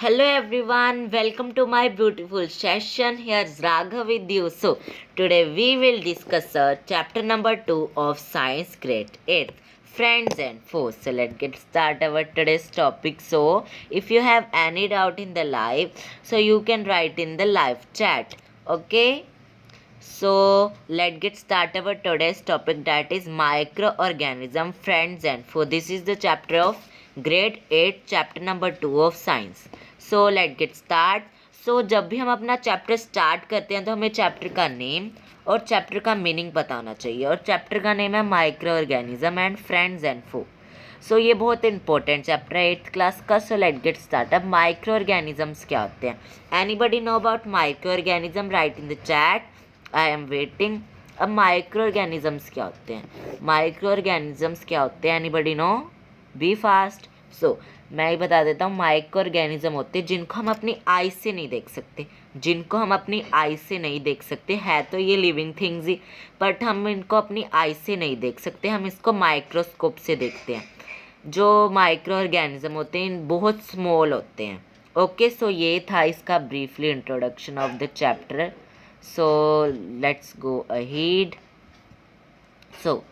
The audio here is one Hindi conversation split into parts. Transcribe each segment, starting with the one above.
Hello everyone, welcome to my beautiful session. Here's Raghav with you. So, today we will discuss chapter number 2 of Science Grade 8, Friends and Foes. So, let's get started our today's topic. So, if you have any doubt in the live, so you can write in the live chat. Okay? So, let's get started our today's topic, that is microorganism, friends and foe. This is the chapter of grade 8, chapter number 2 of science. So let get start. So जब भी हम अपना चैप्टर स्टार्ट करते हैं तो हमें चैप्टर का नेम और चैप्टर का मीनिंग पता होना चाहिए. और चैप्टर का नेम है micro organism and friends and foe. So ये बहुत इंपॉर्टेंट चैप्टर है 8th क्लास का. So let get start. अब माइक्रो ऑर्गेनिजम्स क्या होते हैं? Anybody know about micro organism? Write in the chat, I am waiting. अब माइक्रो ऑर्गेनिजम्स क्या होते हैं? माइक्रो ऑर्गेनिजम्स क्या होते हैं? Anybody know? Be fast. So मैं ही बता देता हूँ. माइक्रो ऑर्गेनिज्म होते हैं जिनको हम अपनी आई से नहीं देख सकते. जिनको हम अपनी आई से नहीं देख सकते, है तो ये लिविंग थिंग्स ही, बट हम इनको अपनी आई से नहीं देख सकते. हम इसको माइक्रोस्कोप से देखते हैं. जो माइक्रो ऑर्गेनिज्म होते हैं बहुत स्मॉल होते हैं. ओके, सो ये था इसका briefly introduction of the chapter. So let's go ahead. So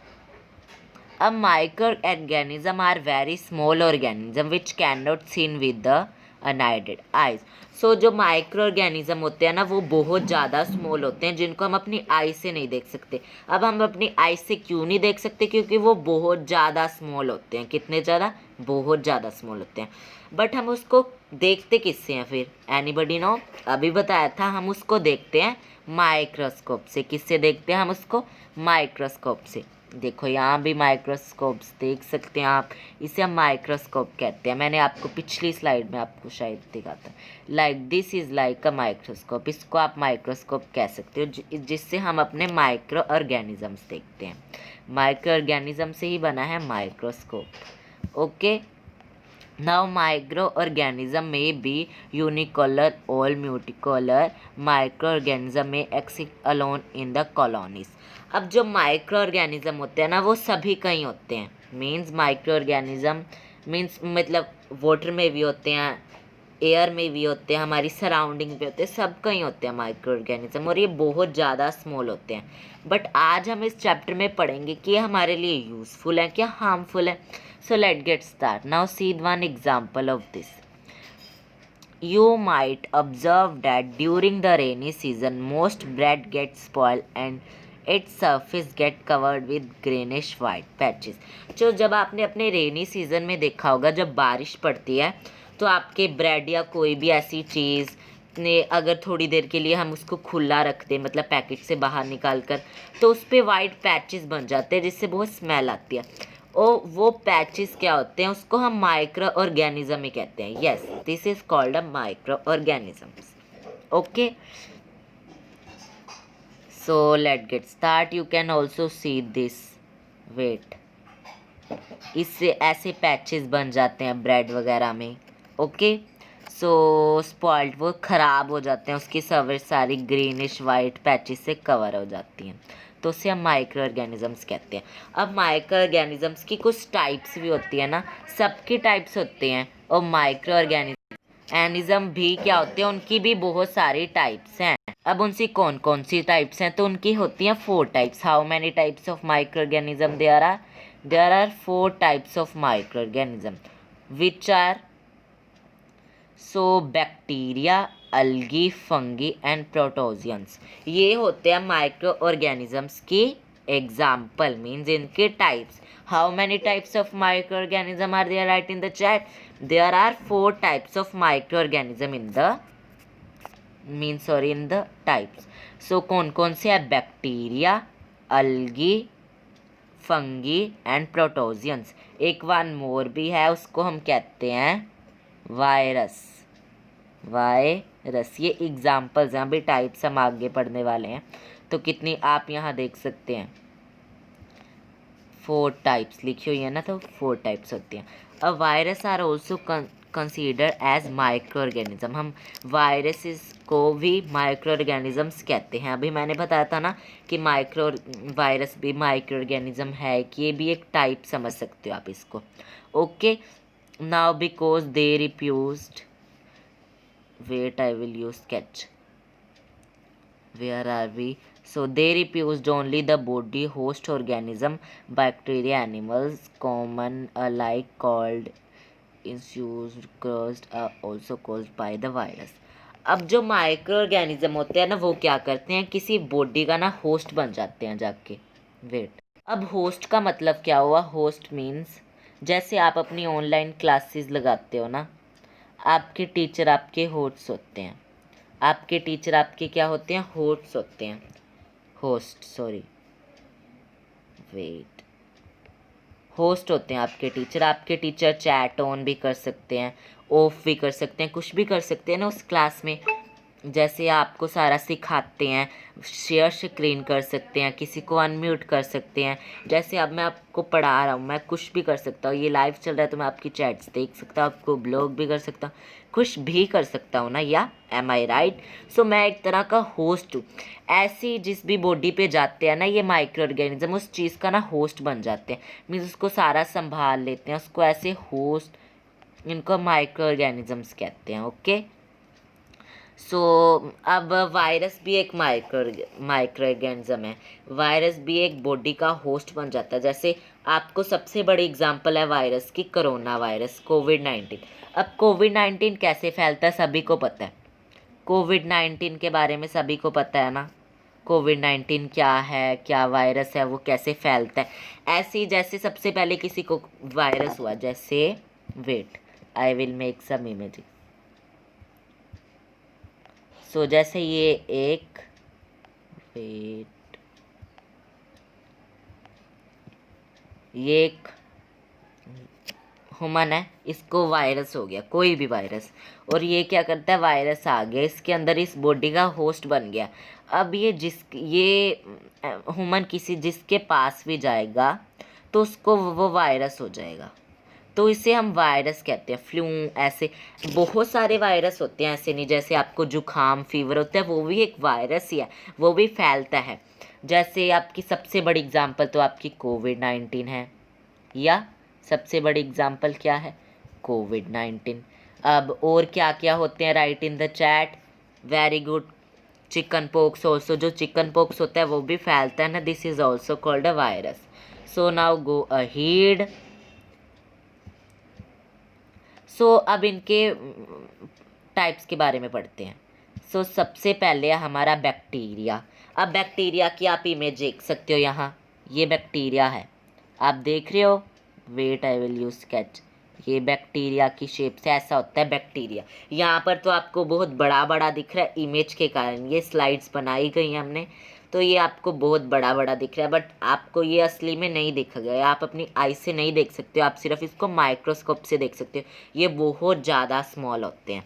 a microorganism are very small organism which cannot seen with the unaided eyes. सो जो माइक्रो ऑर्गेनिज्म होते हैं ना, वो बहुत ज़्यादा स्मॉल होते हैं जिनको हम अपनी आई से नहीं देख सकते. अब हम अपनी आई से क्यों नहीं देख सकते? क्योंकि वो बहुत ज़्यादा स्मॉल होते हैं. कितने ज़्यादा? बहुत ज़्यादा स्मॉल होते हैं. बट हम उसको देखते किससे हैं फिर? Anybody know? अभी बताया था, हम उसको देखते हैं माइक्रोस्कोप से. किससे देखते हैं हम उसको? माइक्रोस्कोप से. देखो यहाँ भी माइक्रोस्कोप्स देख सकते हैं आप. इसे हम माइक्रोस्कोप कहते हैं. मैंने आपको पिछली स्लाइड में आपको शायद दिखा था. Like this is like a microscope. इसको आप माइक्रोस्कोप कह सकते हो, जिससे हम अपने माइक्रो ऑर्गेनिजम्स देखते हैं. माइक्रो ऑर्गेनिज्म से ही बना है microscope. Okay, now microorganism may be unicolor or multicolor. Microorganism may exist alone in the colonies. अब जो माइक्रो ऑर्गेनिज्म होते हैं ना, वो सभी कहीं होते हैं. मीन्स माइक्रो ऑर्गेनिज्म मीन्स मतलब वाटर में भी होते हैं, एयर में भी होते हैं, हमारी सराउंडिंग पे होते हैं, सब कहीं होते हैं माइक्रो ऑर्गेनिज्म. और ये बहुत ज़्यादा स्मॉल होते हैं. बट आज हम इस चैप्टर में पढ़ेंगे कि ये हमारे लिए यूज़फुल है क्या हार्मफुल है. So let's get started. Now see one example of this. You might observe that during the rainy season, most bread gets spoiled and its surface get covered with greenish white patches. जो जब आपने अपने रेनी सीजन में देखा होगा, जब बारिश पड़ती है तो आपके ब्रेड या कोई भी ऐसी चीज़ ने अगर थोड़ी देर के लिए हम उसको खुला रख दें, मतलब पैकेट से बाहर निकाल कर, तो उस पर वाइट पैचेस बन जाते हैं जिससे बहुत स्मेल आती है. वो पैचेस क्या होते हैं? उसको हम माइक्रो ऑर्गेनिज्म ही कहते हैं. Yes, this is called a micro organisms. Okay, so let get start. You can also see this. Wait, इससे ऐसे पैचेस बन जाते हैं ब्रेड वगैरह में. ओके, सो स्पॉइल्ड, वो ख़राब हो जाते हैं, उसकी सर्फेस सारी ग्रीनिश वाइट पैचेस से कवर हो जाती हैं, तो उसे हम माइक्रो ऑर्गेनिजम्स कहते हैं. अब माइक्रो ऑर्गेनिजम्स की कुछ टाइप्स भी होती है ना, सबकी टाइप्स होते हैं. और माइक्रो ऑर्गेनिज्म भी क्या होते हैं? उनकी भी बहुत सारी टाइप्स हैं. अब उनसी कौन कौन सी टाइप्स हैं? तो उनकी होती हैं 4 types. How many types of micro organism there are 4 types of micro organism which are bacteria, algae, fungi and protozoans. ये होते हैं माइक्रो ऑर्गेनिजम्स की एग्जाम्पल, मीन्स इनके types. How many types of micro organism are there? Write in the chat. There are 4 types of micro organism in the types. So कौन कौन से है? Bacteria, algae, fungi and protozoans. एक वन मोर भी है, उसको हम कहते हैं वायरस. ये एग्जाम्पल्स हैं. अभी टाइप्स हम आगे पढ़ने वाले हैं, तो कितनी आप यहाँ देख सकते हैं 4 टाइप्स लिखी हुई है ना, तो 4 टाइप्स होती हैं. अब virus are also consider as micro organism. हम वायरसेस को भी माइक्रो ऑर्गेनिजम्स कहते हैं. अभी मैंने बताया था ना कि वायरस भी माइक्रो ऑर्गेनिज्म है, कि ये भी एक टाइप समझ सकते हो आप इसको. Okay, now because they refused wait, I will use sketch. Where are we? So they reproduced only the body host organism, bacteria, animals, common alike called infused caused also caused by the virus. अब जो माइक्रो ऑर्गेनिज्म होते हैं ना वो क्या करते हैं, किसी बॉडी का ना होस्ट बन जाते हैं जाके। वेट, अब होस्ट का मतलब क्या हुआ? होस्ट मीन्स जैसे आप अपनी ऑनलाइन क्लासेस लगाते हो ना, आपके टीचर आपके होस्ट होते हैं। आपके टीचर आपके क्या होते हैं? होस्ट होते हैं। होस्ट, सॉरी, वेट, होस्ट होते हैं आपके टीचर। आपके टीचर चैट ऑन भी कर सकते हैं, ऑफ भी कर सकते हैं, कुछ भी कर सकते हैं ना उस क्लास में। जैसे आपको सारा सिखाते हैं, शेयर स्क्रीन कर सकते हैं, किसी को अनम्यूट कर सकते हैं। जैसे अब मैं आपको पढ़ा रहा हूँ, मैं कुछ भी कर सकता हूँ, ये लाइव चल रहा है तो मैं आपकी चैट्स देख सकता हूँ, आपको ब्लॉग भी कर सकता हूँ, कुछ भी कर सकता हूँ ना, या एम आई राइट? सो मैं एक तरह का होस्ट हूँ। ऐसी जिस भी बॉडी पे जाते हैं ना ये माइक्रो ऑर्गेनिज्म, उस चीज़ का ना होस्ट बन जाते हैं, मीन्स उसको सारा संभाल लेते हैं, उसको ऐसे होस्ट, इनको माइक्रो ऑर्गेनिजम्स कहते हैं। ओके, सो अब वायरस भी एक माइक्रो ऑर्गेनिज्म है। वायरस भी एक बॉडी का होस्ट बन जाता है। जैसे आपको सबसे बड़ी एग्जांपल है वायरस की, कोरोना वायरस, कोविड-19। अब कोविड-19 कैसे फैलता है सभी को पता है। कोविड-19 के बारे में सभी को पता है ना, कोविड-19 क्या है, क्या वायरस है, वो कैसे फैलता है। ऐसे ही जैसे सबसे पहले किसी को वायरस हुआ, जैसे wait, I will make some images. So जैसे ये एक, वेट, ये एक ह्यूमन है, इसको वायरस हो गया, कोई भी वायरस, और ये क्या करता है, वायरस आ गया इसके अंदर, इस बॉडी का होस्ट बन गया। अब ये ह्यूमन किसी जिसके पास भी जाएगा तो उसको वो वायरस हो जाएगा, तो इसे हम वायरस कहते हैं। फ्लू, ऐसे बहुत सारे वायरस होते हैं, ऐसे नहीं, जैसे आपको जुकाम फीवर होता है वो भी एक वायरस ही है, वो भी फैलता है। जैसे आपकी सबसे बड़ी एग्जांपल तो आपकी कोविड-19 है, या सबसे बड़ी एग्जांपल क्या है? कोविड-19। अब और क्या क्या होते हैं, write in the chat. Very good, chicken pox also, जो चिकन पॉक्स होता है वो भी फैलता है ना, this is also called a virus. So now go ahead. So अब इनके टाइप्स के बारे में पढ़ते हैं। सो सबसे पहले हमारा बैक्टीरिया। अब बैक्टीरिया की आप इमेज देख सकते हो यहाँ, ये बैक्टीरिया है, आप देख रहे हो। Wait, I will use sketch. ये बैक्टीरिया की शेप से ऐसा होता है बैक्टीरिया। यहाँ पर तो आपको बहुत बड़ा बड़ा दिख रहा है इमेज के कारण, ये स्लाइड्स बनाई गई हैं हमने, तो ये आपको बहुत बड़ा बड़ा दिख रहा है, बट आपको ये असली में नहीं दिखा गया, आप अपनी आई से नहीं देख सकते हो, आप सिर्फ इसको माइक्रोस्कोप से देख सकते हो, ये बहुत ज़्यादा स्मॉल होते हैं।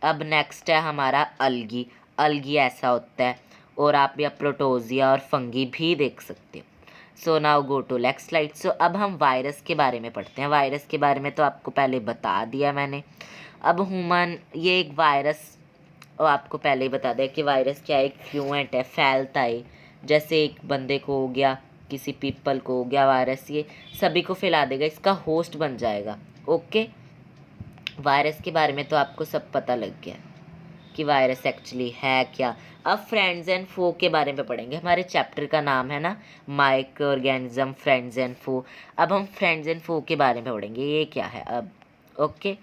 अब नेक्स्ट है हमारा अलगी। अलगी ऐसा होता है, और आप या प्रोटोजिया और फंगी भी देख सकते हो। So now go to next slide. So अब हम वायरस के बारे में पढ़ते हैं। वायरस के बारे में तो आपको पहले बता दिया मैंने। अब ह्यूमन, ये एक वायरस, और आपको पहले ही बता दिया कि वायरस क्या है, एक फ्लूएंट है, फैलता है। जैसे एक बंदे को हो गया, किसी पीपल को हो गया वायरस, ये सभी को फैला देगा, इसका होस्ट बन जाएगा। ओके, वायरस के बारे में तो आपको सब पता लग गया कि वायरस एक्चुअली है क्या। अब फ्रेंड्स एंड फो के बारे में पढ़ेंगे। हमारे चैप्टर का नाम है ना माइक्रो ऑर्गेनिज्म फ्रेंड्स एंड फो। अब हम फ्रेंड्स एंड फो के बारे में पढ़ेंगे, ये क्या है अब। ओके,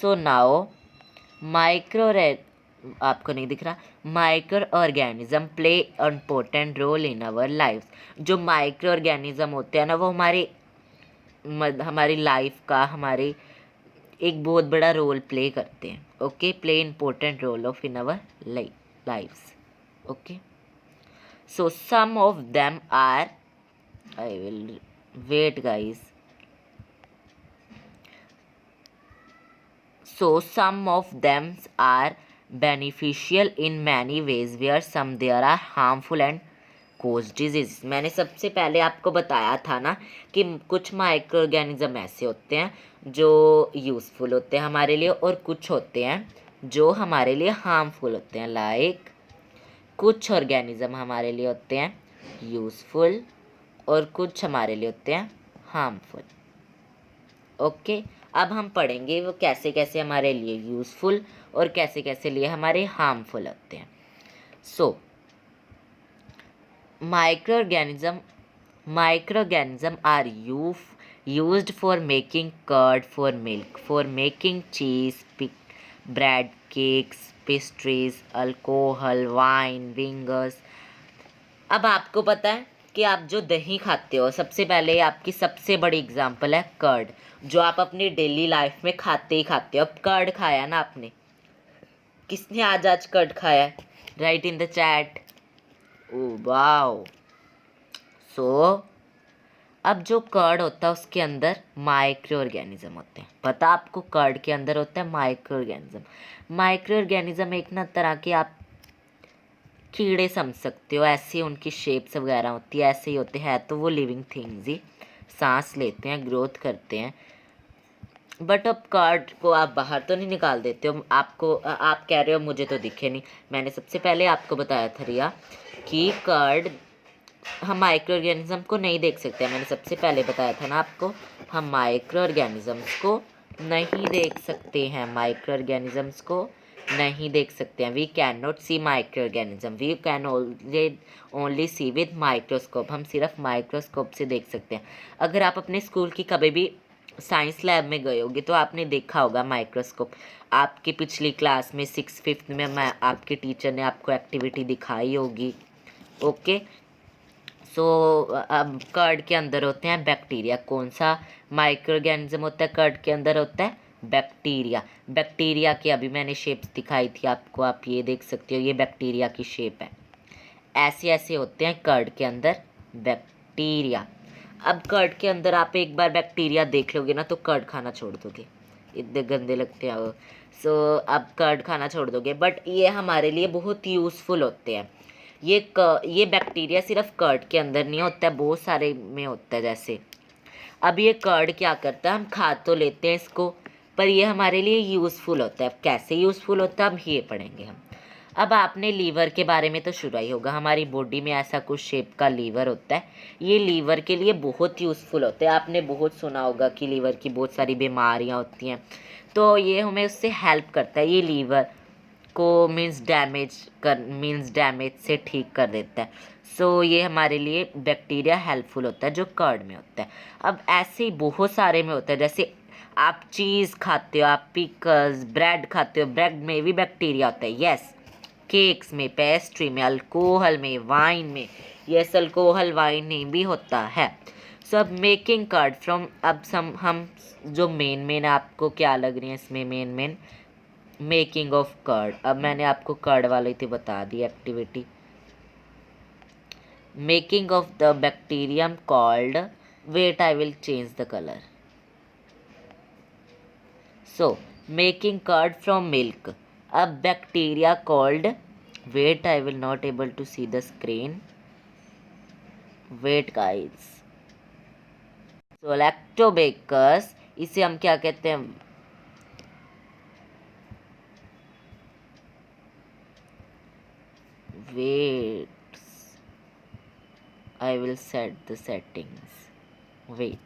सो नाउ माइक्रो, आपको नहीं दिख रहा, micro organism play important role in our life. जो माइक्रो ऑर्गेनिज्म होते हैं ना वो हमारी लाइफ का, हमारे एक बहुत बड़ा रोल प्ले करते हैं। Okay, play important role of in our lifes. Okay, so some of them are, I will wait guys. So some of them are beneficial in many ways where some there are harmful and cause disease। मैंने सबसे पहले आपको बताया था ना कि कुछ माइक्रो ऑर्गेनिज्म ऐसे होते हैं जो यूज़फुल होते हैं हमारे लिए, और कुछ होते हैं जो हमारे लिए हार्मफुल होते हैं। लाइक कुछ ऑर्गेनिज्म हमारे लिए होते हैं यूज़फुल और कुछ हमारे लिए होते हैं हार्मफुल। ओके, अब हम पढ़ेंगे वो कैसे कैसे हमारे लिए यूज़फुल और कैसे कैसे लिए हमारे हार्मफुल होते हैं. सो microorganism are used for making curd, for milk, for making cheese, bread, cakes, pastries, alcohol, wine, vinegars. अब आपको पता है कि आप जो दही खाते हो, सबसे पहले आपकी सबसे बड़ी एग्जांपल है कर्ड, जो आप अपनी डेली लाइफ में खाते ही खाते हो. अब कर्ड खाया ना आपने, किसने आज आज कर्ड खाया है? Write in the chat. Oh wow. So अब जो कर्ड होता है उसके अंदर माइक्रो ऑर्गेनिज्म होते हैं. पता आपको कर्ड के अंदर होता है माइक्रो ऑर्गेनिज्म. माइक्रो ऑर्गेनिज्म एक ना तरह के आप कीड़े समझ सकते हो, ऐसी उनकी शेप्स वगैरह होती है, ऐसे ही होते हैं. तो वो लिविंग थिंग्स ही, सांस लेते हैं, ग्रोथ करते हैं. बट अब कर्ड को आप बाहर तो नहीं निकाल देते हो. आप कह रहे हो मुझे तो दिखे नहीं. मैंने सबसे पहले आपको बताया था रिया कि कर्ड हम माइक्रो ऑर्गेनिज्म को नहीं देख सकते. मैंने सबसे पहले बताया था ना आपको, हम माइक्रो ऑर्गेनिजम्स को नहीं देख सकते हैं. माइक्रो ऑर्गेनिजम्स को नहीं देख सकते हैं. We can not see micro organism. We can only see with microscope. हम सिर्फ माइक्रोस्कोप से देख सकते हैं. अगर आप अपने स्कूल की कभी भी साइंस लैब में गए होगे तो आपने देखा होगा माइक्रोस्कोप. आपकी पिछली क्लास में 6th-5th में आपके टीचर ने आपको एक्टिविटी दिखाई होगी. ओके. सो अब कर्ड के अंदर होते हैं बैक्टीरिया. कौन सा माइक्रो ऑर्गेनिज्म होता है कर्ड के अंदर? होता है बैक्टीरिया. बैक्टीरिया की अभी मैंने शेप्स दिखाई थी आपको, आप ये देख सकते हो, ये बैक्टीरिया की शेप है. ऐसे ऐसे होते हैं कर्ड के अंदर बैक्टीरिया. अब कर्ड के अंदर आप एक बार बैक्टीरिया देख लोगे ना तो कर्ड खाना छोड़ दोगे, इतने गंदे लगते हैं वो. सो अब कर्ड खाना छोड़ दोगे. बट ये हमारे लिए बहुत यूज़फुल होते हैं. ये बैक्टीरिया सिर्फ कर्ड के अंदर नहीं होता है, बहुत सारे में होता है. जैसे अब ये कर्ड क्या करता है, हम खा तो लेते हैं इसको, पर ये हमारे लिए यूज़फुल होता है. अब कैसे यूज़फुल होता है अब ये पढ़ेंगे हम. अब आपने लीवर के बारे में तो सुना ही होगा. हमारी बॉडी में ऐसा कुछ शेप का लीवर होता है. ये लीवर के लिए बहुत यूज़फुल होता है. आपने बहुत सुना होगा कि लीवर की बहुत सारी बीमारियां होती हैं, तो ये हमें उससे हेल्प करता है. ये लीवर को मीन्स डैमेज से ठीक कर देता है. सो ये हमारे लिए बैक्टीरिया हेल्पफुल होता है जो कर्ड में होता है. अब ऐसे ही बहुत सारे में होता है. जैसे आप चीज़ खाते हो, आप पिकल्स, ब्रेड खाते हो, ब्रेड में भी बैक्टीरिया होता है. यस. केक्स में, पेस्ट्री में, अल्कोहल में, वाइन में. यस, अल्कोहल वाइन में भी होता है. सो अब मेकिंग कर्ड फ्रॉम, अब हम जो मेन आपको क्या लग रही है इसमें मेन मेकिंग ऑफ कर्ड. अब मैंने आपको कर्ड वाली थी बता दी activity. Making of the bacterium called, wait I will change the colour. So making curd from milk. अब bacteria called, wait I will not able to see the screen, wait guys. So lactobacillus, इसे हम क्या कहते हैं? wait, I will set the settings. Wait.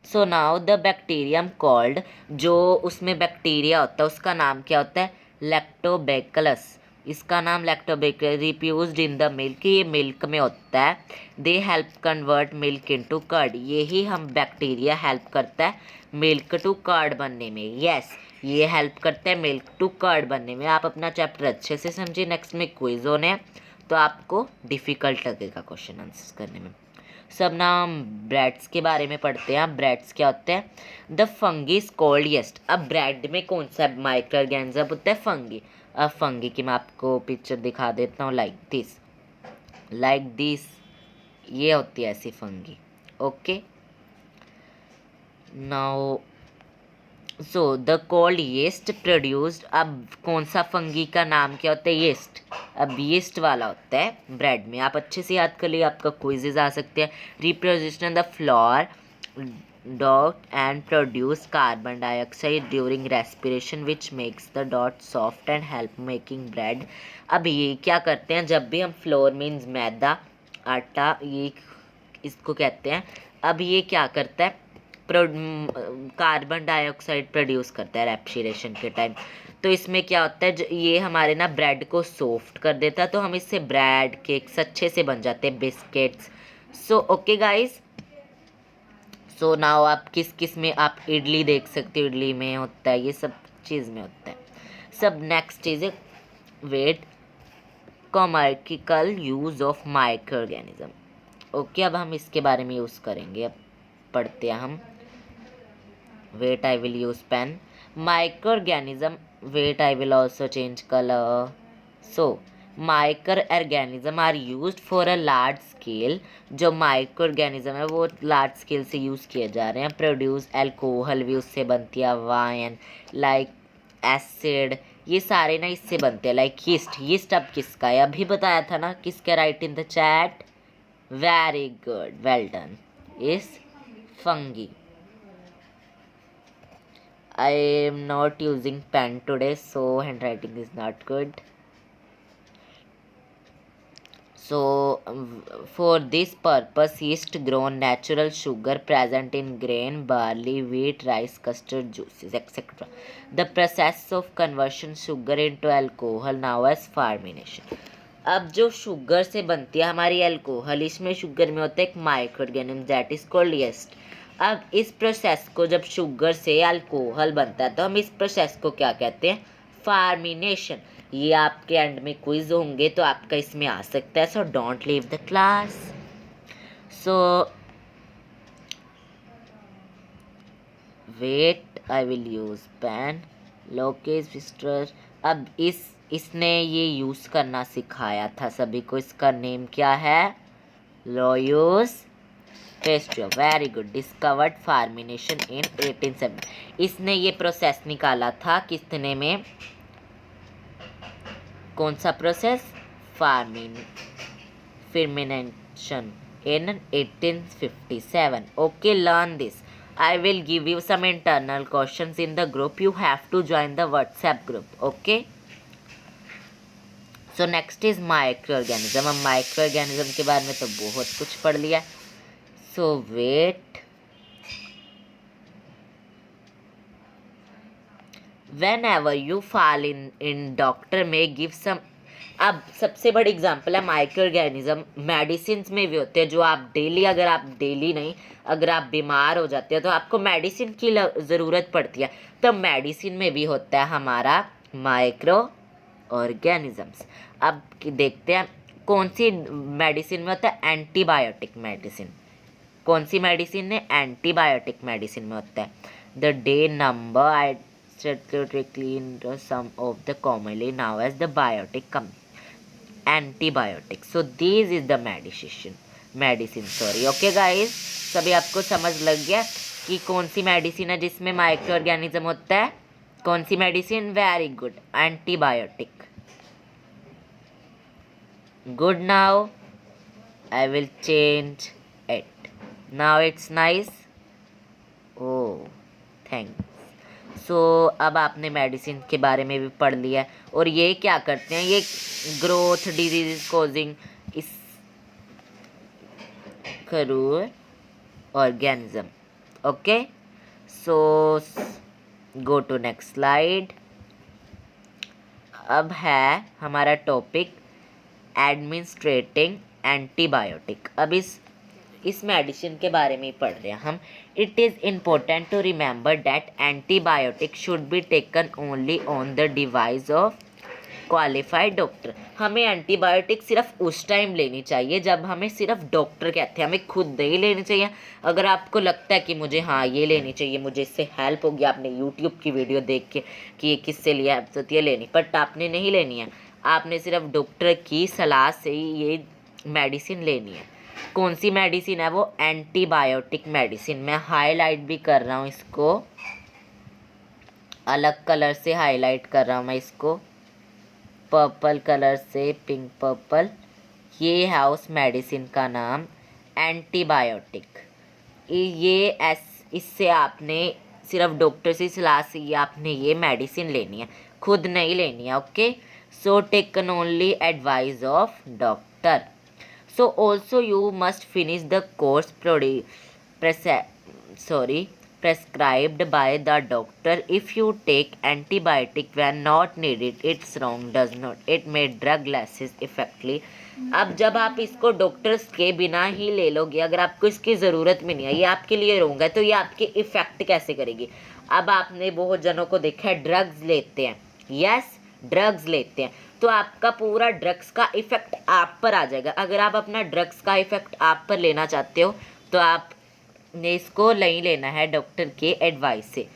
So now the bacterium called, जो उसमें बैक्टीरिया होता है उसका नाम क्या होता है? लैक्टोबैकलस. इसका नाम lactobacillus, refused in the milk. ये मिल्क में होता है. They help convert milk into curd. यही हम बैक्टीरिया हेल्प करता है मिल्क टू कर्ड बनने में. यस, ये हेल्प करता है मिल्क टू कर्ड बनने में. आप अपना चैप्टर अच्छे से समझिए. नेक्स्ट में क्विज होने हैं तो आपको डिफ़िकल्ट लगेगा क्वेश्चन आंसर करने में. सब ना हम ब्रेड्स के बारे में पढ़ते हैं. ब्रेड्स क्या होते हैं? The fungi is called yeast. अब ब्रेड में कौन सा माइक्रो ऑर्गेनिज्म होता है? फंगी. अब फंगी की मैं आपको पिक्चर दिखा देता हूँ. लाइक दिस ये होती है ऐसी fungi. Okay. Now so the cold yeast produced. अब कौन सा फंगी का नाम क्या होता है? येस्ट. अब येस्ट वाला होता है ब्रेड में. आप अच्छे से याद कर लिए, आपका क्विजेज आ सकते हैं. Reproduction the flour dough and produce carbon dioxide during respiration which makes the dough soft and help making bread. अब ये क्या करते हैं? जब भी हम फ्लोर मीन्स मैदा, आटा, ये इसको कहते हैं. अब ये क्या करता है? कार्बन डाइऑक्साइड प्रोड्यूस करता है रेस्पिरेशन के टाइम। तो इसमें क्या होता है, ये हमारे ना ब्रेड को सॉफ्ट कर देता है, तो हम इससे ब्रेड केक्स अच्छे से बन जाते हैं, biscuits. So okay guys, so now आप किस किस में आप इडली देख सकते हो, इडली में होता है, ये सब चीज़ में होता है सब। नेक्स्ट चीज़ है wait commercial use of micro organism. Okay, अब हम इसके बारे में यूज़ करेंगे। अब पढ़ते हैं हम। Wait I will use pen. Micro organism, wait I will also change colour. So micro organism are use for a large scale. जो माइक्रो ऑर्गेनिज्म है वो लार्ज स्केल से यूज़ किए जा रहे हैं। प्रोड्यूस एल्कोहल भी उससे बनती है, वाइन लाइक एसिड, ये सारे ना इससे बनते हैं। लाइक यीस्ट, यीस्ट अब किसका है, अभी बताया था ना किसका, right in the chat. Very good, well done. Is fungi. I am not using pen today, so handwriting is not good. So for this purpose, yeast grown natural sugar present in grain, barley, wheat, rice, custard, juices, etc. The process of conversion sugar into alcohol now as fermentation. अब जो शुगर से बनती है हमारी अल्कोहल, इसमें शुगर में होता है एक micro organism that is called yeast. अब इस प्रोसेस को, जब शुगर से अल्कोहल बनता है तो हम इस प्रोसेस को क्या कहते हैं, फार्मिनेशन। ये आपके एंड में क्विज होंगे तो आपका इसमें आ सकता है, so don't leave the class. So wait I will use pen, लोकेज विस्टर। अब इसने ये यूज करना सिखाया था सभी को। इसका नेम क्या है, Louis Pasteur. Very good. Discovered fermentation in 1870। इसने ये प्रोसेस निकाला था कितने में, कौन सा process, fermentation in 1857। Okay, learn this. I will give you some internal questions in the group. You have to join the WhatsApp group. Okay. So next is microorganism. हम microorganism के बारे में तो बहुत कुछ पढ़ लिया। So wait. Whenever you fall in doctor may give some। अब सबसे बड़ी एग्जांपल है माइक्रो ऑर्गेनिज्म। मेडिसिन में भी होते हैं जो आप डेली, अगर आप डेली नहीं, अगर आप बीमार हो जाते हैं तो आपको मेडिसिन की ज़रूरत पड़ती है, तो मेडिसिन में भी होता है हमारा माइक्रो ऑर्गेनिजम्स। अब देखते हैं कौन सी मेडिसिन में होता है, एंटीबायोटिक मेडिसिन। कौन सी मेडिसिन है, एंटीबायोटिक मेडिसिन में होता है। The day number I clean some of the commonly now as the biotic antibiotics. So this is the medicine sorry. Okay guys, सभी आपको समझ लग गया कि कौन सी मेडिसिन है जिसमें माइक्रो ऑर्गेनिज्म होता है, कौन सी medicine, very good, antibiotic. Good, now I will change it. Now it's nice. Oh, thanks. So अब आपने मेडिसिन के बारे में भी पढ़ लिया है। और ये क्या करते हैं, ये ग्रोथ डिजीज कॉजिंग इस करूँ organism. Okay, so go to next slide. अब है हमारा टॉपिक एडमिनिस्ट्रेटिंग एंटीबायोटिक। अब इस मेडिसिन के बारे में पढ़ रहे हैं हम। It is important to remember that antibiotic should be taken only on the device of qualified doctor. हमें एंटीबायोटिक सिर्फ उस टाइम लेनी चाहिए जब हमें सिर्फ डॉक्टर कहते हैं, हमें खुद नहीं लेनी चाहिए। अगर आपको लगता है कि मुझे हाँ ये लेनी चाहिए, मुझे इससे हेल्प होगी, आपने यूट्यूब की वीडियो देख के कि ये किससे लिया है तो ये लेनी, बट आपने नहीं लेनी है। आपने सिर्फ डॉक्टर की सलाह से ही ये मेडिसिन लेनी है। कौन सी मेडिसिन है वो, एंटीबायोटिक मेडिसिन। मैं हाईलाइट भी कर रहा हूँ इसको, अलग कलर से हाईलाइट कर रहा हूँ मैं इसको, पर्पल कलर से, पिंक पर्पल। ये है उस मेडिसिन का नाम, एंटीबायोटिक। ये इससे आपने सिर्फ डॉक्टर से सलाह से ये आपने ये मेडिसिन लेनी है, खुद नहीं लेनी है। Okay, so taken only advice of doctor. So also you must finish the course prescribed by the doctor. If you take antibiotic when not needed, it's wrong, does not. It may drug less effectively. अब जब आप इसको डॉक्टर्स के बिना ही ले लोगे, अगर आपको इसकी ज़रूरत भी नहीं है, ये आपके लिए रॉन्ग है, तो ये आपके इफ़ेक्ट कैसे करेगी? अब आपने बहुत जनों को देखा है ड्रग्स लेते हैं, यस ड्रग्स लेते हैं, तो आपका पूरा ड्रग्स का इफ़ेक्ट आप पर आ जाएगा। अगर आप अपना ड्रग्स का इफ़ेक्ट आप पर लेना चाहते हो तो आपने इसको नहीं लेना है डॉक्टर के एडवाइस से।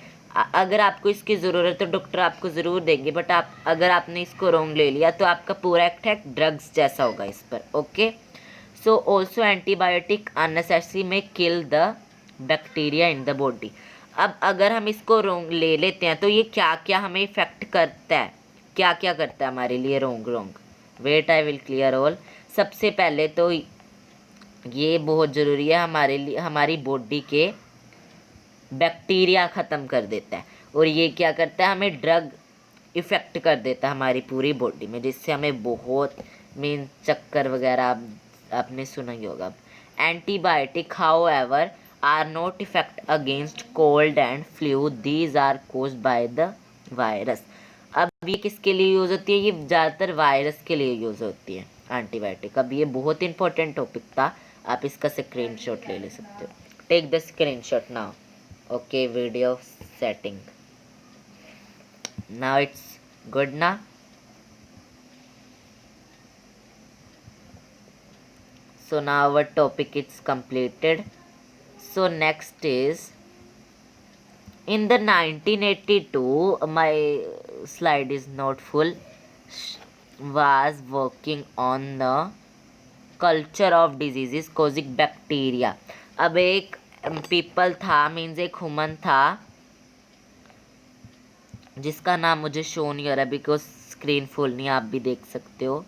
अगर आपको इसकी ज़रूरत है तो डॉक्टर आपको ज़रूर देंगे, बट अगर आपने इसको रॉन्ग ले लिया तो आपका पूरा इफेक्ट ड्रग्स जैसा होगा इस पर। Okay, so also antibiotic unnecessary may kill the bacteria in the body. अब अगर हम इसको रॉन्ग ले लेते हैं तो ये क्या क्या हमें इफ़ेक्ट करता है, क्या क्या करता है हमारे लिए wrong. Wait I will clear all. सबसे पहले तो ये बहुत ज़रूरी है हमारे लिए, हमारी बॉडी के बैक्टीरिया ख़त्म कर देता है। और ये क्या करता है, हमें ड्रग इफ़ेक्ट कर देता है हमारी पूरी बॉडी में, जिससे हमें बहुत मीन चक्कर वगैरह आपने सुना ही होगा। Antibiotic however are not effect against cold and flu, these are caused by the virus. अब ये किसके लिए यूज़ होती है? ये ज़्यादातर वायरस के लिए यूज़ होती है एंटीबायोटिक। अब ये बहुत इंपॉर्टेंट टॉपिक था, आप इसका स्क्रीनशॉट ले सकते हो। Take the screenshot now. Okay, video setting. Now it's good now. So now our topic is completed. So next is in the 1982, my slide is not full, was working on the culture of diseases causing bacteria. अब एक पीपल था, मीन्स एक ह्यूमन था, जिसका नाम मुझे शो नहीं हो रहा बिकॉज स्क्रीन फुल नहीं, आप भी देख सकते हो।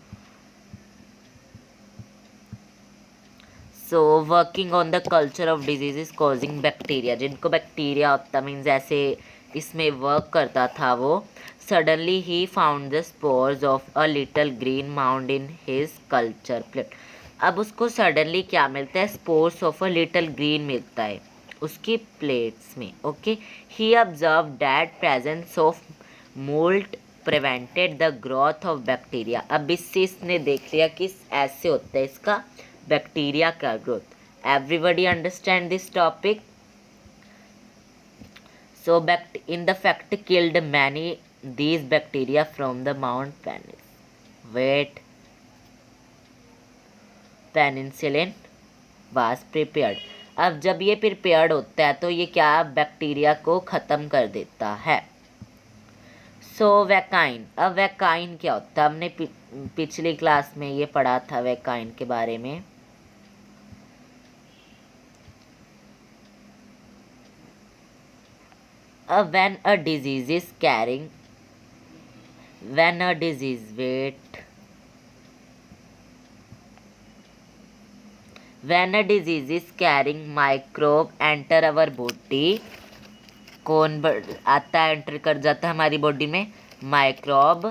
So working on the culture of diseases causing bacteria, जिनको बैक्टीरिया होता मीन्स ऐसे इसमें वर्क करता था वो। Suddenly he found the spores of a little green mound in his culture plate. अब उसको सडनली क्या मिलता है? Spores of a little green मिलता है उसकी प्लेट्स में। Okay, he observe that presence of moult prevented the growth of bacteria. अब इससे इसने देख लिया कि ऐसे होता है इसका बैक्टीरिया का growth. Everybody understand this topic. So in the fact killed many these bacteria from the mount wait penicillin was prepared. अब जब ये प्रिपेयर्ड होता है तो ये क्या बैक्टीरिया को ख़त्म कर देता है। सो वैकाइन। अब वैकाइन क्या होता है? हमने पिछली क्लास में ये पढ़ा था वैकाइन के बारे में। When a disease is carrying, when a disease is carrying microbe enter our body, कौन आता है एंटर कर जाता है हमारी बॉडी में? Microbe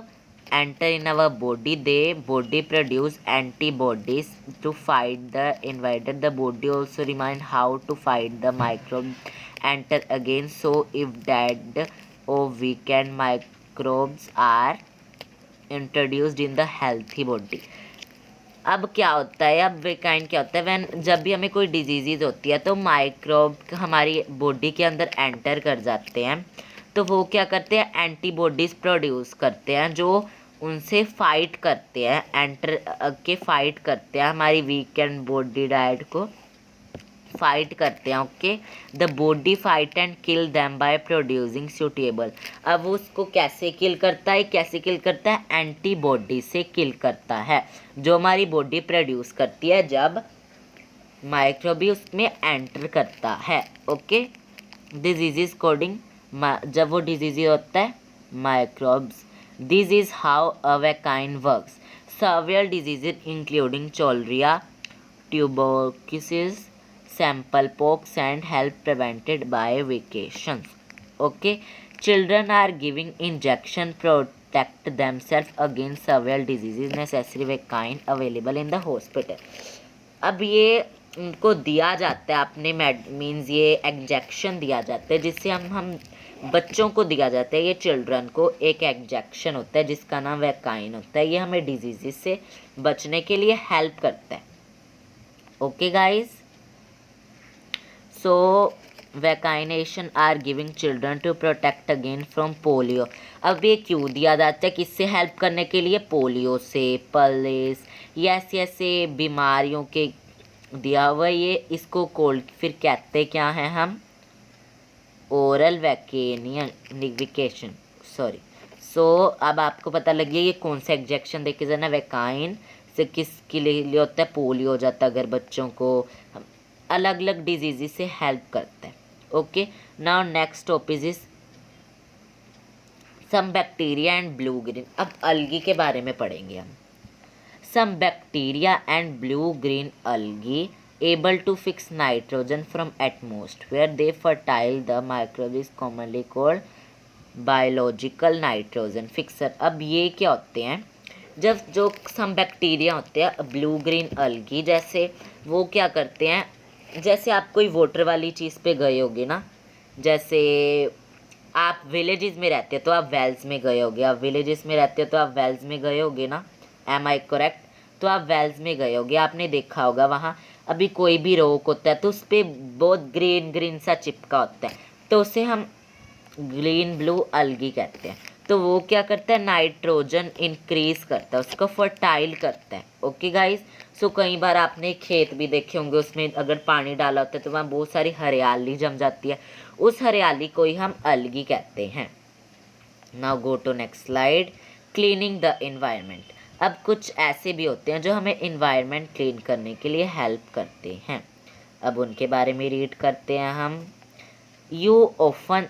enter in our body, the body produce antibodies to fight the invader. The body also remind how to fight the microbe enter again. So if dead or weakened microbes are introduced in the healthy body. अब क्या होता है, अब वेकाइन क्या होता है? वैन जब भी हमें कोई डिजीज़ होती है तो माइक्रोब हमारी बॉडी के अंदर एंटर कर जाते हैं, तो वो क्या करते हैं? एंटीबॉडीज़ प्रोड्यूस करते हैं जो उनसे फाइट करते हैं, एंटर के फाइट करते हैं, हमारी वीकेंड बॉडी डाइट को फाइट करते हैं। Okay, the body fight and kill them by producing suitable. अब उसको कैसे किल करता है? कैसे किल करता है? एंटीबॉडी से किल करता है, जो हमारी बॉडी प्रोड्यूस करती है जब माइक्रोब भी उसमें एंटर करता है। ओके, डिजीज कोडिंग, जब वो डिजीज होता है microbes. This is how a vaccine works. Several diseases including cholera, tuberculosis, sample pox and help prevented by vacations. Okay, children are giving injection protect themselves against several diseases necessary vaccine available in the hospital. अब ये उनको दिया जाता है अपने मीन्स ये इंजेक्शन दिया जाता है जिससे हम बच्चों को दिया जाता है, ये चिल्ड्रन को एक इंजेक्शन होता है जिसका नाम वैकाइन होता है। ये हमें डिजीज़ से बचने के लिए हेल्प करता है। Okay guys, so vaccination are giving children to protect again from polio. अब ये क्यों दिया जाता है, किससे हेल्प करने के लिए? पोलियो से, पल्स, ये ऐसे ऐसे बीमारियों के दिया हुआ ये। इसको कोल्ड फिर कहते क्या हैं हम? Oral vacation sorry. सो अब आपको पता लग गया ये कौन सा इंजेक्शन देके जाना। वैकाइन से किसके लिए होता है? पोलियो हो जाता है अगर बच्चों को। अलग अलग डिजीज़ से हेल्प करता है। Okay, now next topic is some bacteria and blue green. अब अलगी के बारे में पढ़ेंगे हम। Some bacteria and blue green algae able to fix nitrogen from atmosphere, they fertile the microbes is commonly called biological nitrogen fixer। अब ये क्या होते हैं? जब जो सम बैक्टीरिया होते हैं ब्लू ग्रीन अलगी जैसे, वो क्या करते हैं, जैसे आप कोई वाटर वाली चीज़ पे गए होगे ना, जैसे आप विलेजेस में रहते हो तो आप वेल्स में गए होगे, आप विलेजेस में रहते हो तो आप वेल्स में गए होगे ना, एम आई करेक्ट? तो आप वेल्स में गए होगे, आपने देखा होगा वहाँ अभी कोई भी रोक होता है तो उस पर बहुत ग्रीन ग्रीन सा चिपका होता है, तो उसे हम ग्रीन ब्लू अलगी कहते हैं। तो वो क्या करता है? नाइट्रोजन इंक्रीज करता है, उसको फर्टाइल करता है। ओके गाइस, सो कई बार आपने खेत भी देखे होंगे, उसमें अगर पानी डाला होता है तो वहाँ बहुत सारी हरियाली जम जाती है, उस हरियाली को ही हम अलगी कहते हैं। Now go to next slide. Cleaning the environment. अब कुछ ऐसे भी होते हैं जो हमें एनवायरनमेंट क्लीन करने के लिए हेल्प करते हैं। अब उनके बारे में रीड करते हैं हम। You often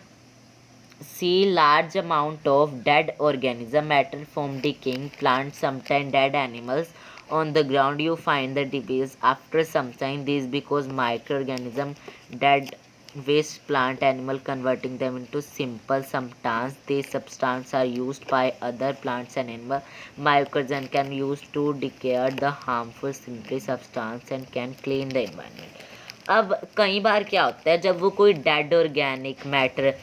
see large amount of dead organism matter from decaying plants, sometimes dead animals on the ground. You find the debris after some time. This because microorganisms dead waste plant animal converting them into simple substance. These substances are used by other plants and animal. Microorganisms can use to decay the harmful simple substance and can clean the environment। अब कई बार क्या होता है, जब वो कोई डेड ऑर्गेनिक मैटर,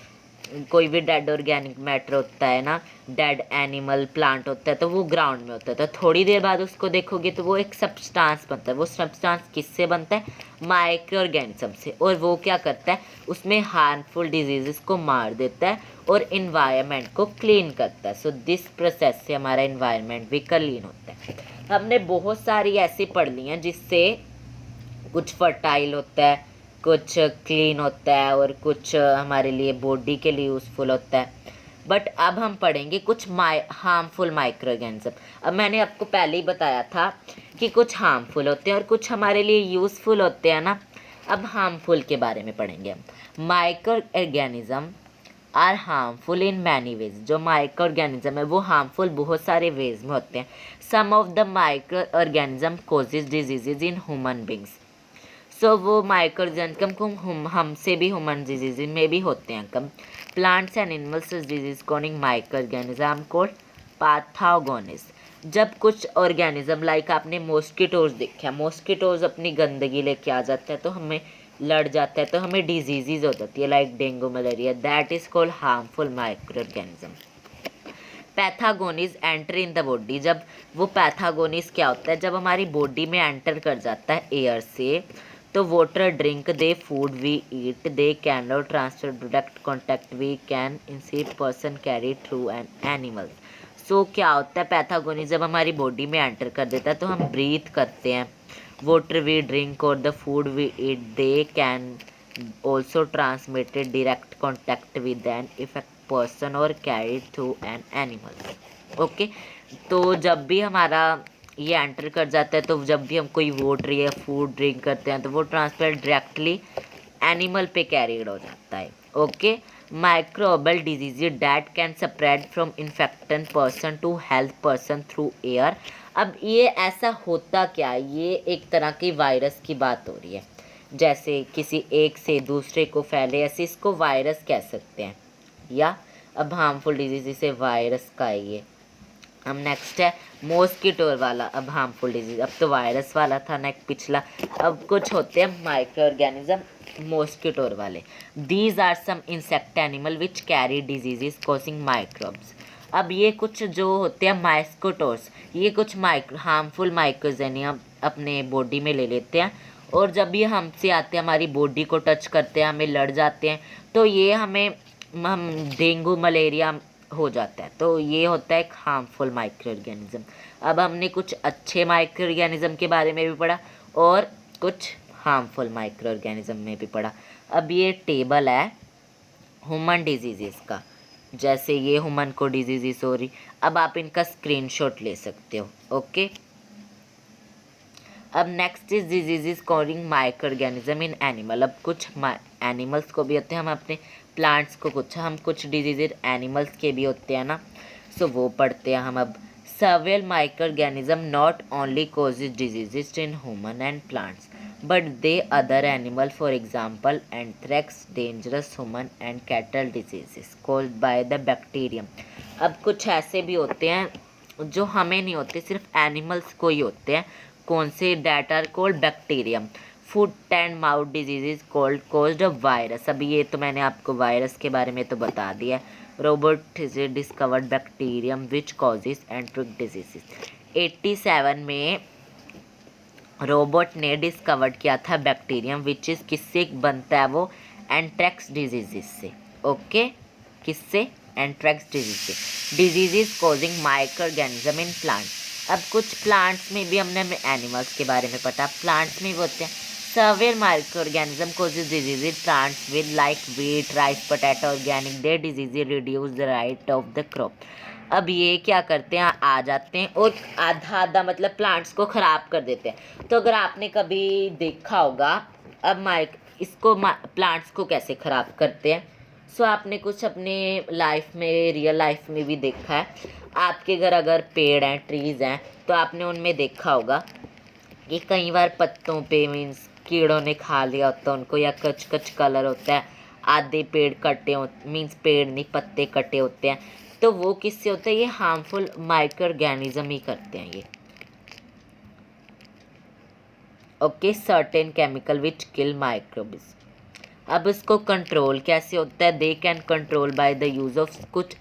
कोई भी डेड ऑर्गेनिक मैटर होता है ना, डेड एनिमल प्लांट होता है, तो वो ग्राउंड में होता है, तो थोड़ी देर बाद उसको देखोगे तो वो एक सब्सटेंस बनता है। वो सब्सटेंस किससे बनता है? माइक्रो ऑर्गेनिज्म से। और वो क्या करता है? उसमें हार्मफुल डिजीजेस को मार देता है और इन्वायरमेंट को क्लीन करता है। सो दिस प्रोसेस से हमारा इन्वायरमेंट भी क्लीन होता है। हमने बहुत सारी ऐसी पढ़ ली हैं जिससे कुछ फर्टाइल होता है, कुछ क्लीन होता है और कुछ हमारे लिए बॉडी के लिए यूज़फुल होता है। बट अब हम पढ़ेंगे कुछ हार्मफुल माइक्रो ऑर्गेनिज्म। अब मैंने आपको पहले ही बताया था कि कुछ हार्मफुल होते हैं और कुछ हमारे लिए यूज़फुल होते हैं ना। अब हार्मफुल के बारे में पढ़ेंगे हम। Micro organism are harmful in many ways. जो माइक्रो ऑर्गेनिज्म है वो हार्मफुल बहुत सारे वेज में होते हैं। Some of the micro organism causes diseases in human beings. So वो माइक्रो ऑर्गेनिज्म को हमसे भी ह्यूमन डिजीज में भी होते हैं कम। Plants and animals disease causing micro organism called pathogens. जब कुछ ऑर्गेनिज्म लाइक आपने मॉस्किटोज देखा, मॉस्किटोज अपनी गंदगी लेके आ जाता है तो हमें लड़ जाता है तो हमें डिजीज़ हो जाती है like dengue malaria, that is called harmful micro organism. Pathogens enter in the body. जब वो पैथागोनिस क्या होता है? जब हमारी बॉडी में एंटर कर जाता है एयर से, तो water drink the food we eat they can not transfer direct contact we can inside person carry through an animal. So क्या होता है? पैथागोनिस जब हमारी बॉडी में एंटर कर देता है तो हम ब्रीथ करते हैं। वाटर वी ड्रिंक और the food we eat they can also transmitted direct contact with an infected person और carry through an animal. Okay, तो जब भी हमारा ये एंटर कर जाता है तो जब भी हम कोई वाटर या फूड ड्रिंक करते हैं तो वो ट्रांसफर डायरेक्टली एनिमल पे कैरीड हो जाता है। Okay, microbial disease that can spread from infected person to health person through air. अब ये ऐसा होता क्या? ये एक तरह की वायरस की बात हो रही है, जैसे किसी एक से दूसरे को फैले, ऐसे इसको वायरस कह सकते हैं। या अब हार्मफुल डिजीज से वायरस का है ये। हम नेक्स्ट है मॉस्किटो वाला, अब हार्मफुल डिजीज, अब तो वायरस वाला था नेक्स्ट पिछला, अब कुछ होते हैं माइक्रो ऑर्गेनिज्म मॉस्किटो वाले। These are some insect animal which carry diseases causing microbes. अब ये कुछ जो होते हैं मास्किटोस, ये कुछ माइक्रो हार्मफुल माइक्रोजेनियम अपने बॉडी में ले लेते हैं, और जब ये हमसे आते हैं हमारी बॉडी को टच करते हैं, हमें लड़ जाते हैं, तो ये हमें हम डेंगू मलेरिया हो जाता है। तो ये होता है एक हार्मफुल माइक्रो ऑर्गेनिज्म। अब हमने कुछ अच्छे माइक्रो ऑर्गेनिज्म के बारे में भी पढ़ा और कुछ हार्मफुल माइक्रो ऑर्गेनिज्म में भी पढ़ा। अब ये टेबल है ह्यूमन डिजीज़ का, जैसे ये ह्यूमन को डिजीज़ हो रही, अब आप इनका स्क्रीनशॉट ले सकते हो। ओके, अब next is disease causing micro organism in animal. अब कुछ एनिमल्स को भी होते हैं, हम अपने प्लांट्स को कुछ डिजीज़ एनिमल्स के भी होते हैं ना, सो वो पढ़ते हैं हम। अब several microorganism not only causes diseases in human and plants but they other animal, for example anthrax, dangerous human and cattle diseases caused by the bacterium। अब कुछ ऐसे भी होते हैं जो हमें नहीं होते, सिर्फ एनिमल्स को ही होते हैं। कौन से? That are called bacterium. Foot and mouth disease called caused virus. अभी ये तो मैंने आपको वायरस के बारे में तो बता दिया है। Robot discovered bacterium which causes एंट्रिक disease. 87 में रोबोट ने डिस्कवर्ड किया था बैक्टीरियम विच इज किससे बनता है वो? एंट्रैक्स डिजीज से। ओके, किससे? एंट्रैक्स डिजीज से। Disease causing micro organism in plant. अब कुछ प्लांट्स में भी हमने एनिमल्स के बारे में पढ़ा, प्लांट्स में भी होते हैं। Several microorganism causes diseases plants with like wheat, rice, potato, organic. Their diseases reduce the rate of the crop। अब ये क्या करते हैं? आ जाते हैं और आधा आधा मतलब प्लांट्स को ख़राब कर देते हैं। तो अगर आपने कभी देखा होगा, अब इसको प्लांट्स को कैसे ख़राब करते हैं, सो आपने कुछ अपने लाइफ में, रियल लाइफ में भी देखा है। आपके घर अगर पेड़ हैं, ट्रीज़ हैं, तो आपने उनमें देखा होगा कि कई बार पत्तों पे मीन्स कीड़ों ने खा लिया होता है उनको, या कच कच कलर होता है, आधे पेड़ कटे हो मीन्स पेड़ नहीं पत्ते कटे होते हैं, तो वो किससे होता है? ये हार्मफुल माइक्रो ऑर्गेनिज्म ही करते हैं ये। Okay, certain chemical which kill microbes. अब इसको कंट्रोल कैसे होता है? They can control by the use of कुछ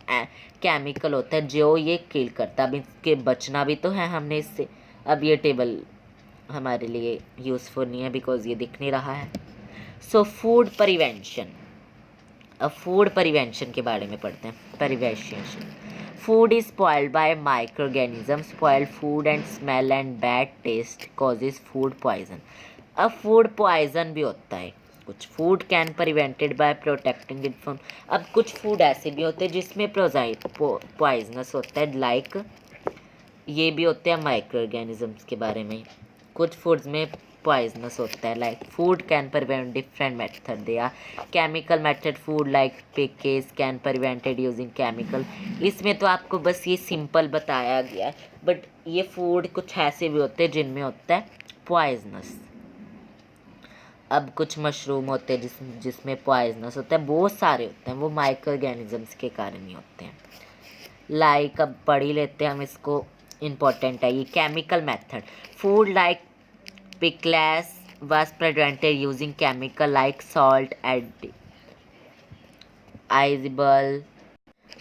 केमिकल होता है जो ये किल करता है। अब इसके बचना भी तो है हमने इससे। अब ये टेबल हमारे लिए यूज़फुल नहीं है बिकॉज ये दिख नहीं रहा है। So food prevention. अब फूड प्रिवेंशन के बारे में पढ़ते हैं। Prevention, food is spoiled by micro organism, spoiled food and smell and bad taste causes food poison. अब फूड पॉइजन भी होता है। कुछ food can prevented by protecting it from. अब कुछ फूड ऐसे भी होते हैं जिसमें पॉइजनस होता है, लाइक ये भी होते हैं माइक्रो ऑर्गेनिजम्स के बारे में। कुछ फूड्स में पॉइजनस होता है, like food can prevent different method they are. Chemical method food like pickles can prevented using chemical. इसमें तो आपको बस ये सिंपल बताया गया है, बट ये फूड कुछ ऐसे भी होते हैं जिनमें होता है पॉइजनस। अब कुछ मशरूम होते हैं जिसमें पॉइजनस होता है, बहुत सारे होते हैं, वो माइक्रो ऑर्गेनिजम्स के कारण ही होते हैं। लाइक अब पढ़ ही लेते हैं हम इसको, इम्पोर्टेंट है ये। Chemical method food like pickles was prevented using chemical like salt addible.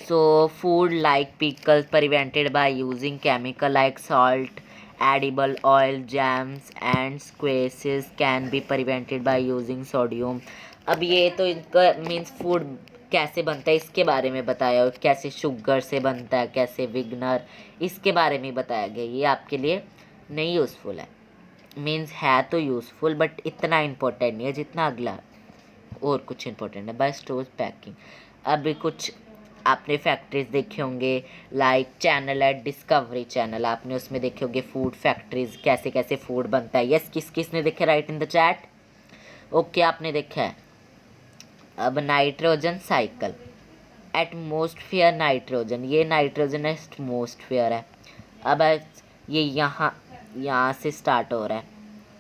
So food like pickles prevented by using chemical like salt, edible oil, jams and squeezes can be prevented by using sodium। अब ये तो इनका मीन्स फूड कैसे बनता है इसके बारे में बताया, और कैसे शुगर से बनता है, कैसे विगनर, इसके बारे में बताया गया। ये आपके लिए नहीं यूज़फुल है, मीन्स है तो यूज़फुल बट इतना इम्पोर्टेंट नहीं है जितना अगला और कुछ इम्पोर्टेंट है। By store packing. अभी कुछ आपने फैक्ट्रीज देखे होंगे, लाइक चैनल है डिस्कवरी चैनल, आपने उसमें देखे होंगे फूड फैक्ट्रीज, कैसे कैसे फूड बनता है। यस, किस किस ने देखे? Right in the chat. Okay, आपने देखा है। अब नाइट्रोजन साइकिल, एटमोस्फियर नाइट्रोजन, ये नाइट्रोजन एटमोस्फियर है। अब ये यहाँ से स्टार्ट हो रहा है।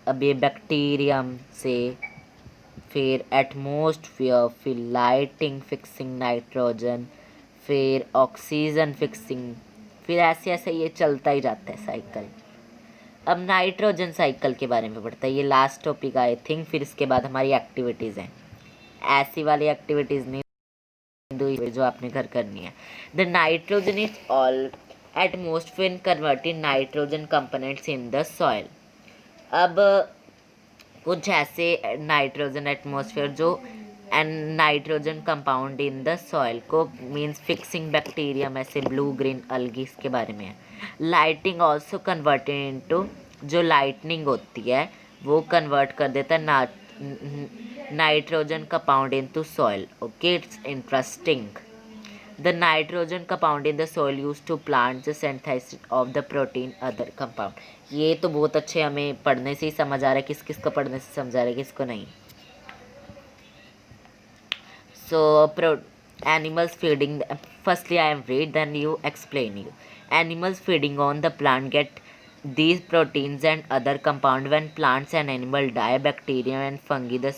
अब ये बैक्टीरियम से, फिर एटमोस्फियर, फिर लाइटिंग फिक्सिंग नाइट्रोजन, फिर ऑक्सीजन फिक्सिंग फिर ऐसे ऐसे ये चलता ही जाता है साइकिल। अब नाइट्रोजन साइकिल के बारे में पढ़ते हैं, ये लास्ट टॉपिक आई थिंक। फिर इसके बाद हमारी एक्टिविटीज़ हैं, ऐसी वाली एक्टिविटीज़ नहीं जो आपने घर करनी है। The nitrogen is all at most when converted nitrogen components in the soil. अब कुछ ऐसे नाइट्रोजन एटमॉस्फेयर जो nitrogen compound in the soil को मीन्स फिक्सिंग बैक्टीरियम, ऐसे ब्लू ग्रीन अलगी इसके बारे में है। लाइटिंग ऑल्सो कन्वर्टेड इनटू, जो लाइटनिंग होती है वो कन्वर्ट कर देता है nitrogen compound into soil. Okay, it's interesting. The nitrogen compound in the soil used to plant the synthesis of the protein other compound। ये तो बहुत अच्छे हमें पढ़ने से ही समझ आ रहा है किस किस को पढ़ने से समझ आ रहा है किसको नहीं। So animals feeding, firstly I am read then you explain you। Animals feeding on the plant get these proteins and other compound when plants and animal die, bacteria and fungi the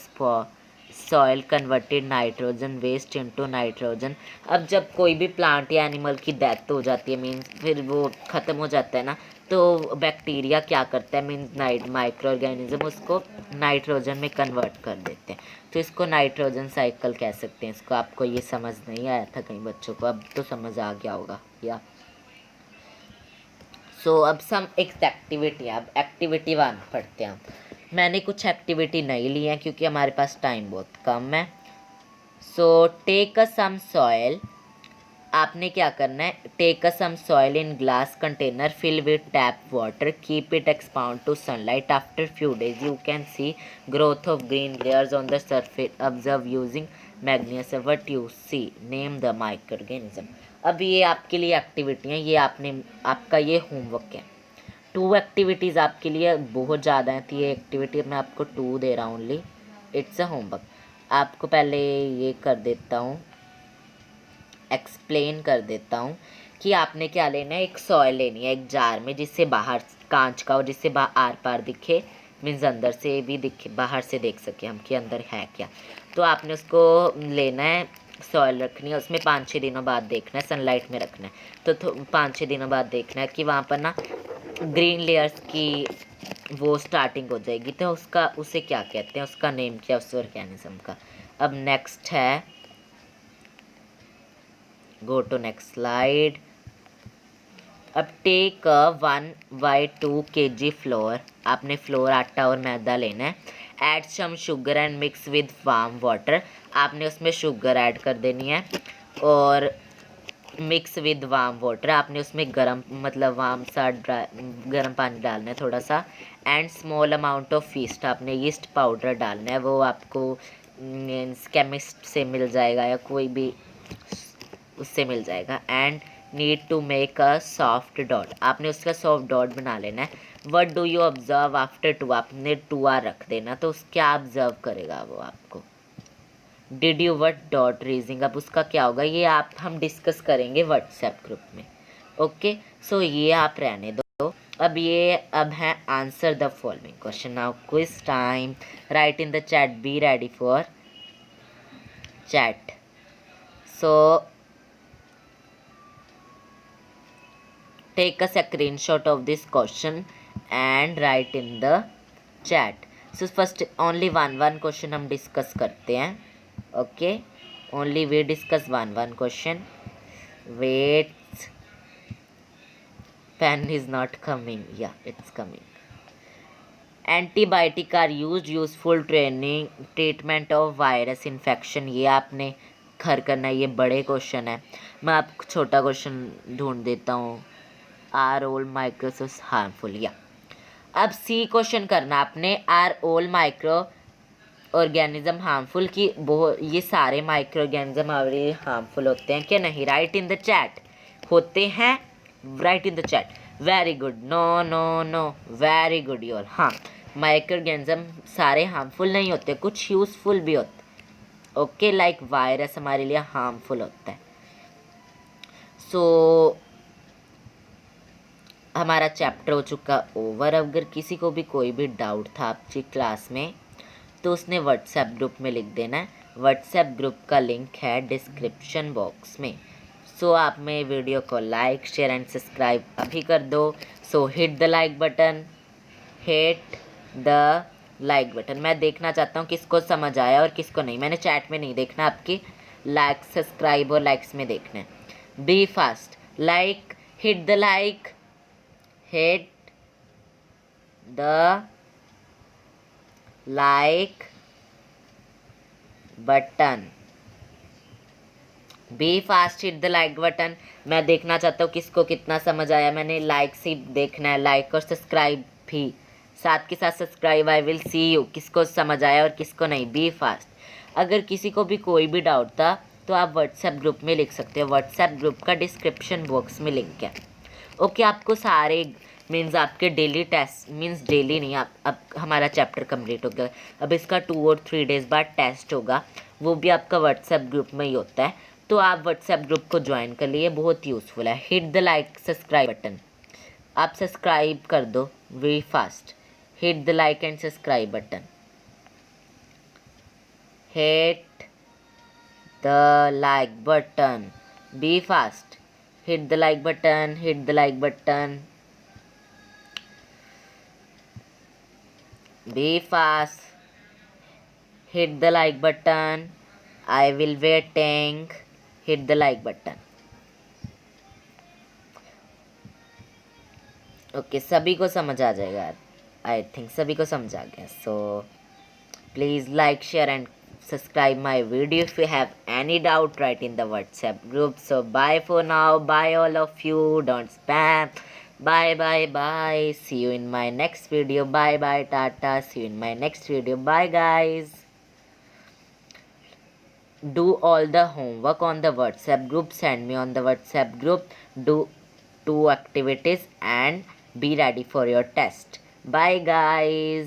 soil converted nitrogen waste into nitrogen. अब जब कोई भी प्लांट या एनिमल की डेथ हो जाती है मीन्स फिर वो ख़त्म हो जाता है ना, तो बैक्टीरिया क्या करता है मीन्स माइक्रो ऑर्गेनिज्म उसको नाइट्रोजन में कन्वर्ट कर देते हैं, तो इसको नाइट्रोजन साइकिल कह सकते हैं। इसको आपको ये समझ नहीं आया था कई बच्चों को, अब तो समझ आ गया होगा या। सो अब सम एक्टिविटी, अब एक्टिविटी 1 पढ़ते हैं। मैंने कुछ एक्टिविटी नहीं ली है क्योंकि हमारे पास टाइम बहुत कम है। So take a some soil, आपने क्या करना है, take a some soil in glass container, fill with tap water, keep it exposed to sunlight, after few days you can see growth of green layers on the surface, observe using magnesium, what you see, name the micro organism. अब ये आपके लिए एक्टिविटी है, ये आपका ये होमवर्क है। 2 एक्टिविटीज़ आपके लिए बहुत ज़्यादा हैं, तो ये एक्टिविटी मैं आपको 2 दे रहा हूँ ओनली, इट्स अ होमवर्क। आपको पहले ये कर देता हूँ, एक्सप्लेन कर देता हूँ कि आपने क्या लेना है। एक सॉइल लेनी है एक जार में, जिससे बाहर कांच का हो, जिससे आर पार दिखे, मीन्स अंदर से भी दिखे, बाहर से देख सके हम कि अंदर है क्या। तो आपने उसको लेना है, सॉइल रखनी है, उसमें 5-6 दिनों बाद देखना है, सनलाइट में रखना है। तो 5-6 दिनों बाद देखना है कि वहाँ पर ना ग्रीन लेयर्स की वो स्टार्टिंग हो जाएगी, तो उसे क्या कहते हैं, उसका नेम क्या उस ऑर्गेनिज्म का। अब नेक्स्ट है, गो टू नेक्स्ट स्लाइड। अब टेक 1/2 kg फ्लोर, आपने फ्लोर आटा और मैदा लेना है। Add some sugar and mix with warm water, आपने उसमें शुगर ऐड कर देनी है और मिक्स विद वार्म वाटर, आपने उसमें गर्म मतलब वार्म सा गर्म पानी डालना है थोड़ा सा। And small amount of east, आपने ईस्ट पाउडर डालना है, वो आपको मीन्स केमिस्ट से मिल जाएगा या कोई भी उससे मिल जाएगा। And need to make a soft dough, आपने उसका सॉफ्ट डॉट बना लेना है। What do you observe after 2, आपने 2 आर रख देना, तो क्या ऑब्जर्व करेगा वो आपको। डिड यू वट डॉट रीजिंग, अब उसका क्या होगा ये हम डिस्कस करेंगे व्हाट्सएप ग्रुप में। ओके, सो ये आप रहने दो। अब है answer the following question. Now quiz time, right in the chat, be ready for chat. So take a screenshot of this question and write in the chat। so first only one question हम डिस्कस करते हैं। Okay, only we discuss one question। Wait, pen is not coming, या it's coming. Antibiotic are useful treatment of virus infection, ये आपने घर करना है, ये बड़े क्वेश्चन है। मैं आपको छोटा क्वेश्चन ढूंढ देता हूँ। आर ऑल माइक्रोस हार्मफुल, या अब सी क्वेश्चन करना आपने, are all micro organism harmful, की ये सारे माइक्रो ऑर्गेनिज्म हार्मफुल होते हैं क्या नहीं। राइट इन द चैट, होते हैं, write in the chat. Very good, no no no, very good your. हाँ, माइक्रो ऑर्गेनिज्म सारे हार्मफुल नहीं होते, कुछ यूजफुल भी होते। ओके, लाइक वायरस हमारे लिए हार्मफुल होता है। सो हमारा चैप्टर हो चुका ओवर। अगर किसी को भी कोई भी डाउट था आपकी क्लास में तो उसने व्हाट्सएप ग्रुप में लिख देना है। व्हाट्सएप ग्रुप का लिंक है डिस्क्रिप्शन बॉक्स में। सो आप मेरे वीडियो को लाइक शेयर एंड सब्सक्राइब अभी कर दो. सो hit the like button, hit the like button. मैं देखना चाहता हूँ किसको समझ आया और किसको नहीं. मैंने चैट में नहीं देखना, आपकी लाइक सब्सक्राइब और लाइक्स में देखना है. Be fast. Like, hit the like, hit the like button. Be fast, hit the like button. मैं देखना चाहता हूँ किसको कितना समझ आया. मैंने लाइक ही देखना है, लाइक और सब्सक्राइब भी साथ के साथ. Subscribe, I will see you. किसको समझ आया और किसको नहीं. Be fast. अगर किसी को भी कोई भी डाउट था तो आप व्हाट्सएप ग्रुप में लिख सकते हो. व्हाट्सएप ग्रुप का डिस्क्रिप्शन बॉक्स में लिंक है. ओके, आपको सारे मीन्स आपके डेली टेस्ट, मीन्स डेली नहीं, आप अब हमारा चैप्टर कंप्लीट हो गया. अब इसका 2 और 3 डेज़ बाद टेस्ट होगा, वो भी आपका व्हाट्सएप ग्रुप में ही होता है. तो आप व्हाट्सएप ग्रुप को ज्वाइन कर लिए, बहुत यूज़फुल है. Hit the like subscribe button. आप सब्सक्राइब कर दो very fast. Hit the like and subscribe button. Hit the like button. Be fast. Hit the like button, hit the like button. Be fast. Hit the like button. I will waiting. Hit the like button. Okay, सभी को समझ आ जाएगा. I think सभी को समझ आ गया. So please like, share and subscribe my video. If you have any doubt, write in the WhatsApp group. So bye for now. Bye all of you. Don't spam. Bye bye bye. See you in my next video. Bye bye tata. See you in my next video. Bye guys. Do all the homework on the WhatsApp group. Send me on the WhatsApp group. Do 2 activities and be ready for your test. Bye guys.